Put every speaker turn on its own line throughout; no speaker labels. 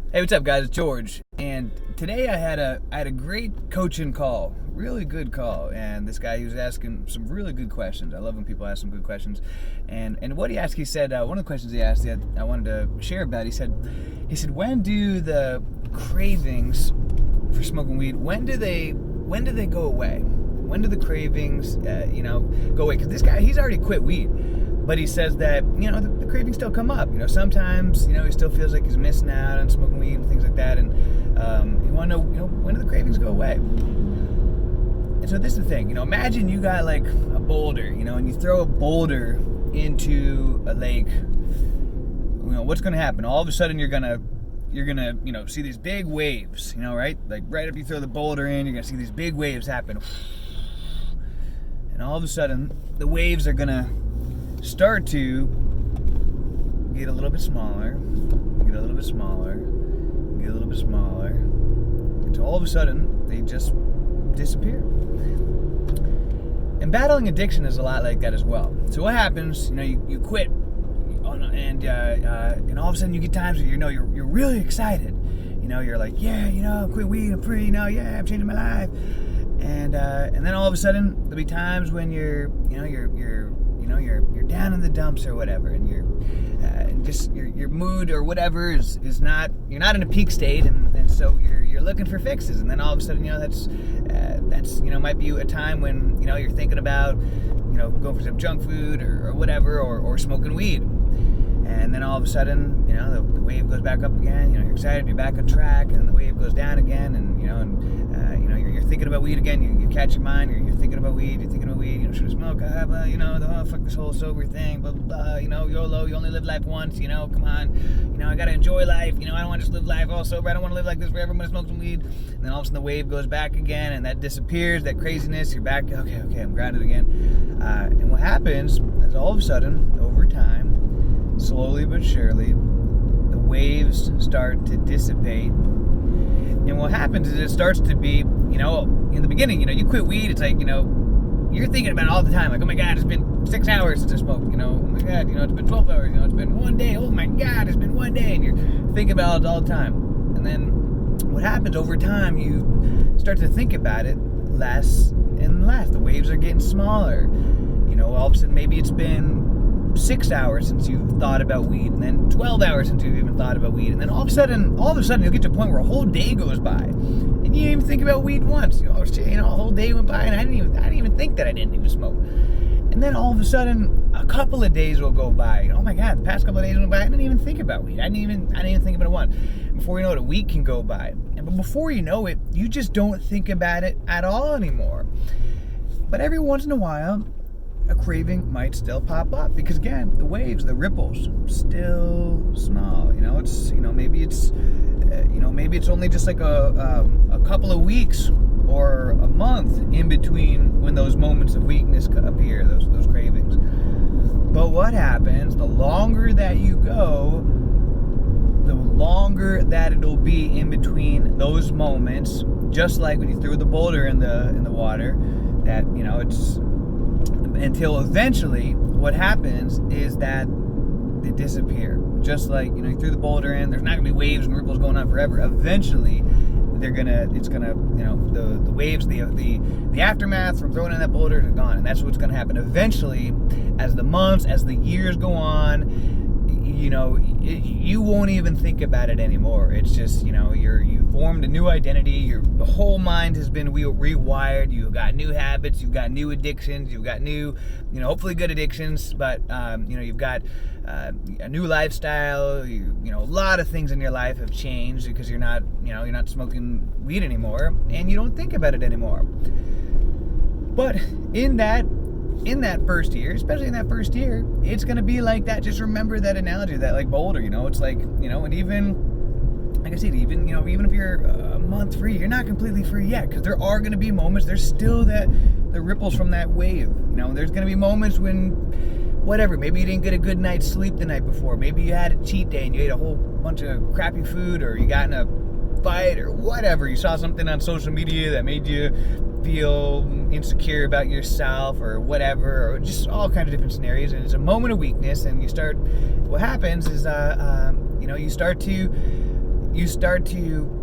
Hey, what's up, guys? It's George, and today I had a great coaching call, really good call, and this guy, he was asking some really good questions. I love when people ask some good questions, and what he asked, he said one of the questions he asked that I wanted to share about. He said, when do the cravings for smoking weed, when do they go away? When do the cravings go away? Because this guy, he's already quit weed. But he says that, the cravings still come up. Sometimes, he still feels like he's missing out on smoking weed and things like that. And you want to know, when do the cravings go away? And so this is the thing. Imagine you got like a boulder, and you throw a boulder into a lake. What's going to happen? All of a sudden you're going to see these big waves, right? Like right after you throw the boulder in, you're going to see these big waves happen. And all of a sudden, the waves are going to start to get a little bit smaller, get a little bit smaller, get a little bit smaller, until all of a sudden they just disappear. And battling addiction is a lot like that as well. So what happens? You quit, and all of a sudden you get times where you're really excited. You're like, yeah, quit weed, I'm free. Yeah, I'm changing my life. And then all of a sudden there'll be times when you're down in the dumps or whatever, and your mood or whatever is not, you're not in a peak state, and so you're looking for fixes, and then all of a sudden that's might be a time when you're thinking about going for some junk food or whatever, or smoking weed, and then all of a sudden the wave goes back up again. You're excited, you're back on track, and the wave goes down again, and you're thinking about weed again. You catch your mind. You're thinking about weed. Should I smoke? Fuck this whole sober thing. Blah blah blah. YOLO. You only live life once. Come on. I gotta enjoy life. I don't want to just live life all sober. I don't want to live like this forever. I'm gonna smoke some weed. And then all of a sudden the wave goes back again, and that disappears. That craziness. You're back. Okay. I'm grounded again. And what happens is all of a sudden, over time, slowly but surely, the waves start to dissipate. And what happens is it starts to be, in the beginning, you quit weed, it's like, you're thinking about it all the time. Like, oh my God, it's been 6 hours since I smoked. Oh my God, it's been 12 hours. It's been 1 day. Oh my God, it's been 1 day. And you're thinking about it all the time. And then what happens over time, you start to think about it less and less. The waves are getting smaller. All of a sudden, maybe it's been 6 hours since you've thought about weed, and then 12 hours since you've even thought about weed, and then all of a sudden you'll get to a point where a whole day goes by, and you didn't even think about weed once. A whole day went by, and I didn't even think that I didn't even smoke. And then all of a sudden, a couple of days will go by. Oh my God, the past couple of days went by, I didn't even think about weed. I didn't even think about it once. Before you know it, a week can go by, but before you know it, you just don't think about it at all anymore. But every once in a while, a craving might still pop up, because again, the waves, the ripples, still small. Maybe it's only just like a couple of weeks or a month in between when those moments of weakness appear, those cravings. But what happens? The longer that you go, the longer that it'll be in between those moments. Just like when you threw the boulder in the water, that it's. Until eventually, what happens is that they disappear. Just like, you threw the boulder in, there's not going to be waves and ripples going on forever. Eventually, the waves, the aftermath from throwing in that boulder is gone. And that's what's going to happen. Eventually, as the months, as the years go on, you won't even think about it anymore. It's just, you formed a new identity. Your whole mind has been rewired. You've got new habits. You've got new addictions. You've got new, hopefully good addictions. But you've got a new lifestyle. A lot of things in your life have changed because you're not smoking weed anymore, and you don't think about it anymore. But in that first year, especially in that first year, it's going to be like that. Just remember that analogy, that like boulder, it's like, and even, like I said, even if you're a month free, you're not completely free yet, because there are going to be moments, there's still the ripples from that wave. There's going to be moments when, whatever, maybe you didn't get a good night's sleep the night before, maybe you had a cheat day and you ate a whole bunch of crappy food, or you got in a fight or whatever, you saw something on social media that made you feel insecure about yourself or whatever, or just all kinds of different scenarios, and it's a moment of weakness, and what happens is you start to you start to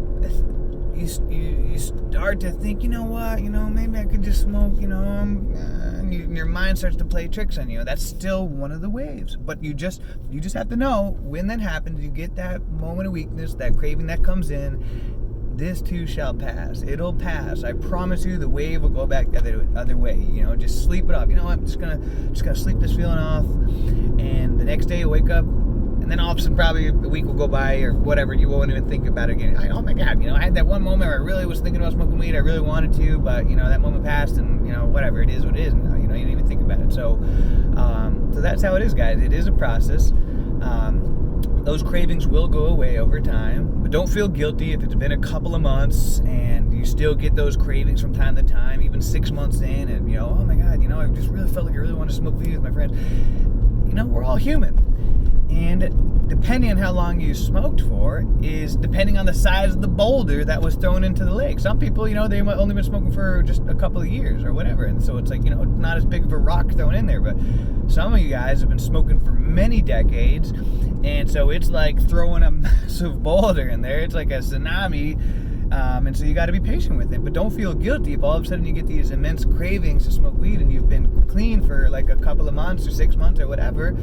you start to think, you know what, maybe I could just smoke, and your mind starts to play tricks on you. That's still one of the waves. But you just have to know when that happens, you get that moment of weakness, that craving that comes in, this too shall pass. It'll pass. I promise you, the wave will go back the other way. Just sleep it off. You know what? I'm just gonna sleep this feeling off, and the next day you wake up, and then all of a sudden probably a week will go by or whatever, you won't even think about it again. Oh my God, I had that one moment where I really was thinking about smoking weed. I really wanted to, but that moment passed, and whatever, it is what it is now. You didn't even think about it. So that's how it is, guys. It is a process. Those cravings will go away over time, but don't feel guilty if it's been a couple of months and you still get those cravings from time to time, even 6 months in, and oh my God, I just really felt like I really wanted to smoke weed with my friends. We're all human. And depending on how long you smoked for is depending on the size of the boulder that was thrown into the lake. Some people, they might only been smoking for just a couple of years or whatever. And so it's like, not as big of a rock thrown in there. But some of you guys have been smoking for many decades. And so it's like throwing a massive boulder in there. It's like a tsunami. And so you got to be patient with it. But don't feel guilty if all of a sudden you get these immense cravings to smoke weed and you've been clean for like a couple of months or 6 months or whatever.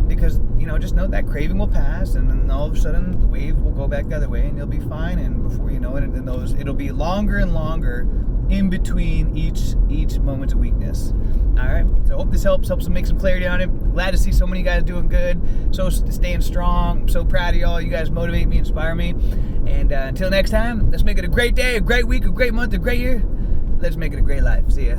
Because, just know that craving will pass, and then all of a sudden the wave will go back the other way and you'll be fine. And before you know it, it'll be longer and longer in between each moment of weakness. All right. So I hope this helps to make some clarity on it. Glad to see so many guys doing good, so staying strong. I'm so proud of y'all. You guys motivate me, inspire me. And until next time, let's make it a great day, a great week, a great month, a great year. Let's make it a great life. See ya.